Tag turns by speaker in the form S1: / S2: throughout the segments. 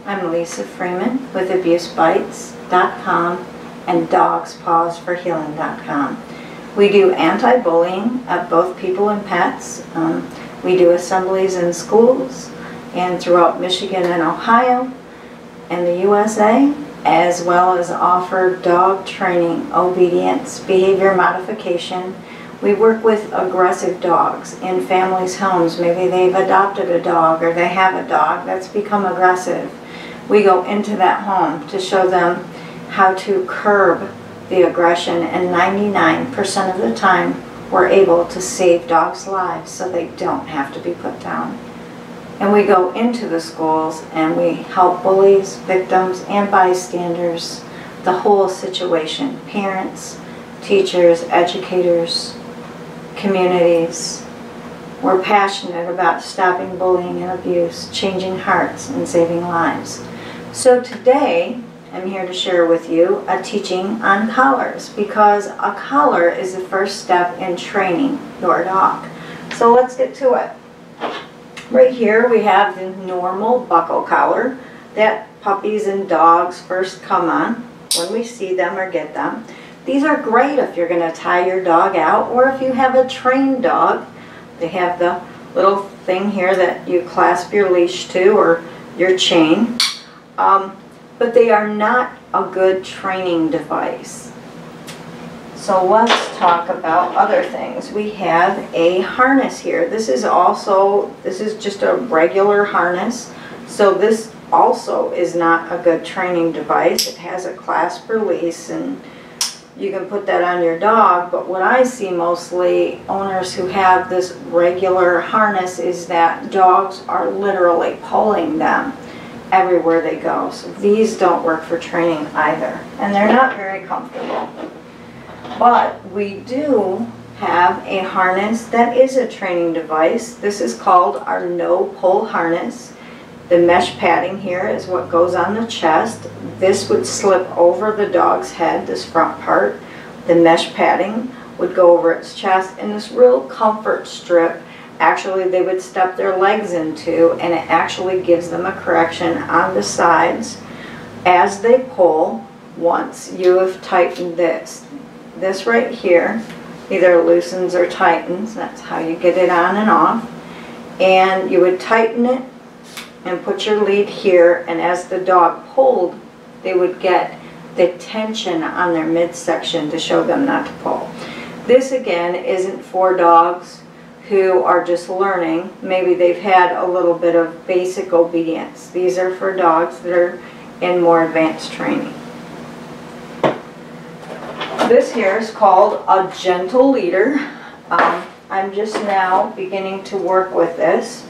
S1: I'm Lisa Freeman with AbuseBites.com and DogsPawsForHealing.com. We do anti-bullying of both people and pets. We do assemblies in schools and throughout Michigan and Ohio and the USA, as well as offer dog training, obedience, behavior modification. We work with aggressive dogs in families' homes. Maybe they've adopted a dog or they have a dog that's become aggressive. We go into that home to show them how to curb the aggression, and 99% of the time we're able to save dogs' lives so they don't have to be put down. And we go into the schools and we help bullies, victims, and bystanders, the whole situation, parents, teachers, educators, communities. We're passionate about stopping bullying and abuse, changing hearts, and saving lives. So today, I'm here to share with you a teaching on collars, because a collar is the first step in training your dog. So let's get to it. Right here we have the normal buckle collar that puppies and dogs first come on when we see them or get them. These are great if you're going to tie your dog out, or if you have a trained dog. They have the little thing here that you clasp your leash to, or your chain. But they are not a good training device. So let's talk about other things. We have a harness here. This is just a regular harness. So this also is not a good training device. It has a clasp release, and you can put that on your dog. But what I see mostly owners who have this regular harness is that dogs are literally pulling them everywhere they go. So these don't work for training either, and they're not very comfortable. But we do have a harness that is a training device. This is called our no-pull harness. The mesh padding here is what goes on the chest. This would slip over the dog's head, this front part. The mesh padding would go over its chest, and this real comfort strip, actually they would step their legs into, and it actually gives them a correction on the sides as they pull. Once you have tightened this right here either loosens or tightens. That's how you get it on and off. And you would tighten it and put your lead here, and as the dog pulled, they would get the tension on their midsection to show them not to pull. This again isn't for dogs who are just learning. Maybe they've had a little bit of basic obedience. These are for dogs that are in more advanced training. This here is called a gentle leader. I'm just now beginning to work with this.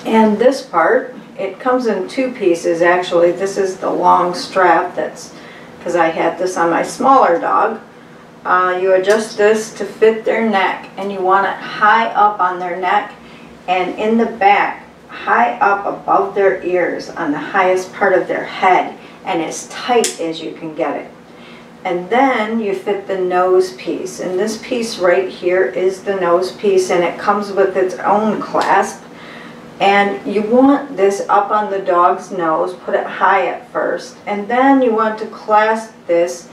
S1: And this part, it comes in two pieces actually. This is the long strap, that's because I had this on my smaller dog. You adjust this to fit their neck, and you want it high up on their neck and in the back, high up above their ears on the highest part of their head, and as tight as you can get it. And then you fit the nose piece, and this piece right here is the nose piece, and it comes with its own clasp. And you want this up on the dog's nose, put it high at first, and then you want to clasp this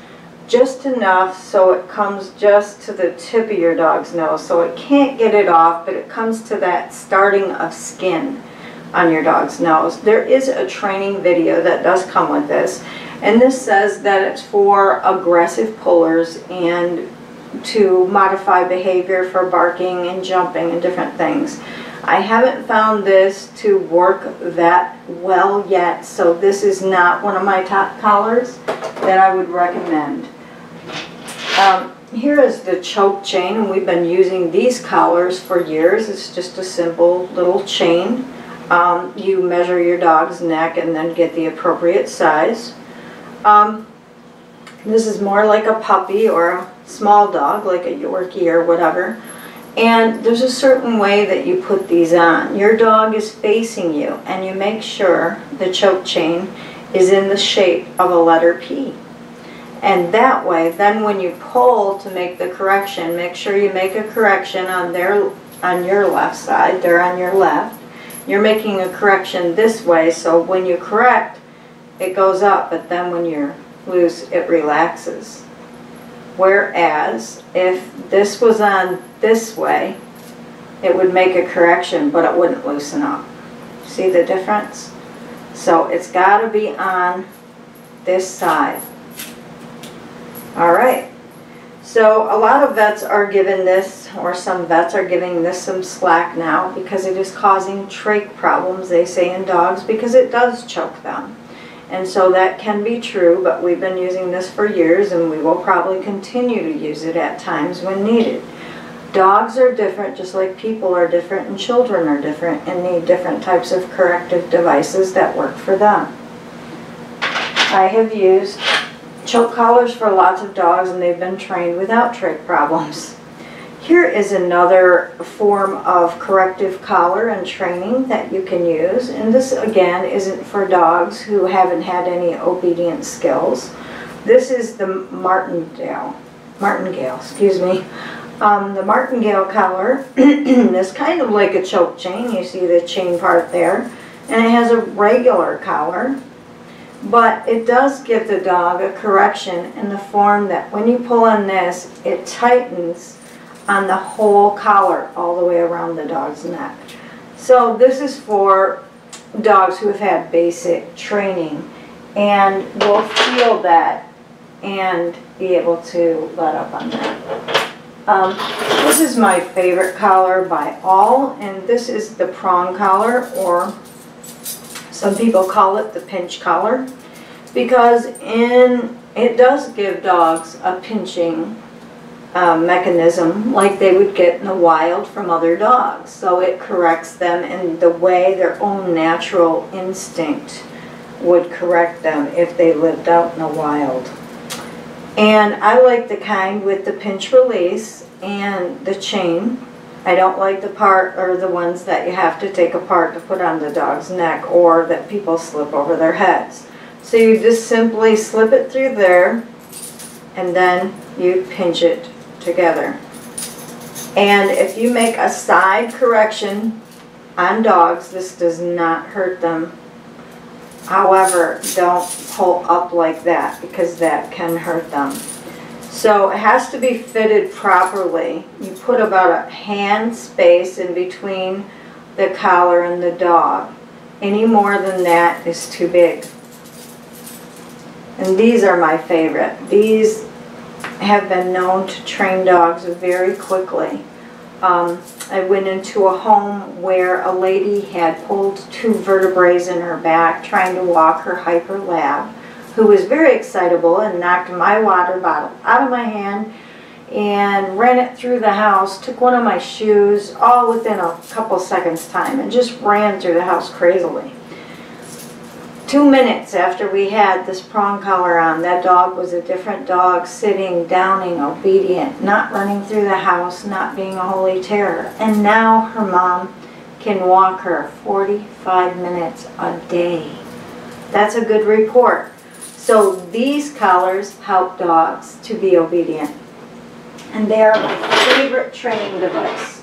S1: just enough so it comes just to the tip of your dog's nose, so it can't get it off, but it comes to that starting of skin on your dog's nose. There is a training video that does come with this, and this says that it's for aggressive pullers and to modify behavior for barking and jumping and different things. I haven't found this to work that well yet, so this is not one of my top collars that I would recommend. Here is the choke chain, and we've been using these collars for years. It's just a simple little chain. You measure your dog's neck and then get the appropriate size. This is more like a puppy or a small dog, like a Yorkie or whatever. And there's a certain way that you put these on. Your dog is facing you, and you make sure the choke chain is in the shape of a letter P. And that way, then when you pull to make the correction, make sure you make a correction on your left side, they're on your left, you're making a correction this way, so when you correct, it goes up, but then when you're loose, it relaxes. Whereas, if this was on this way, it would make a correction, but it wouldn't loosen up. See the difference? So it's got to be on this side. All right. So a lot of vets are giving this, or some vets are giving this some slack now because it is causing trach problems, they say, in dogs, because it does choke them. And so that can be true, but we've been using this for years, and we will probably continue to use it at times when needed. Dogs are different, just like people are different, and children are different and need different types of corrective devices that work for them. I have used choke collars for lots of dogs, and they've been trained without trach problems. Here is another form of corrective collar and training that you can use, and this again isn't for dogs who haven't had any obedience skills. This is the martingale, excuse me. The martingale collar is kind of like a choke chain. You see the chain part there, and it has a regular collar, but it does give the dog a correction in the form that when you pull on this, it tightens on the whole collar all the way around the dog's neck. So this is for dogs who have had basic training and will feel that and be able to let up on that. This is my favorite collar by all, and this is the prong collar, or some people call it the pinch collar, because it does give dogs a pinching mechanism like they would get in the wild from other dogs. So it corrects them in the way their own natural instinct would correct them if they lived out in the wild. And I like the kind with the pinch release and the chain. I don't like the part or the ones that you have to take apart to put on the dog's neck, or that people slip over their heads. So you just simply slip it through there, and then you pinch it together. And if you make a side correction on dogs, this does not hurt them. However, don't pull up like that, because that can hurt them. So it has to be fitted properly. You put about a hand space in between the collar and the dog. Any more than that is too big. And these are my favorite. These have been known to train dogs very quickly. I went into a home where a lady had pulled 2 vertebrae in her back trying to walk her hyper lab, who was very excitable and knocked my water bottle out of my hand and ran it through the house, took one of my shoes, all within a couple seconds time, and just ran through the house crazily. 2 minutes after we had this prong collar on, that dog was a different dog, sitting, downing, obedient, not running through the house, not being a holy terror. And now her mom can walk her 45 minutes a day. That's a good report. So these collars help dogs to be obedient. And they are my favorite training device.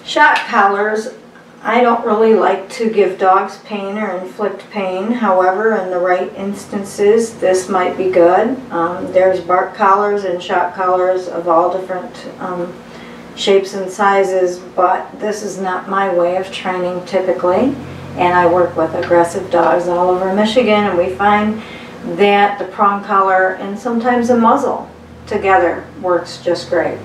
S1: Shock collars, I don't really like to give dogs pain or inflict pain. However, in the right instances, this might be good. There's bark collars and shock collars of all different shapes and sizes, but this is not my way of training typically. And I work with aggressive dogs all over Michigan, and we find that the prong collar and sometimes a muzzle together works just great.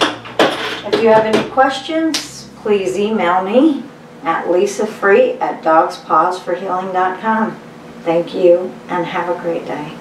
S1: If you have any questions, please email me at lisafree@dogspawsforhealing.com. Thank you, and have a great day.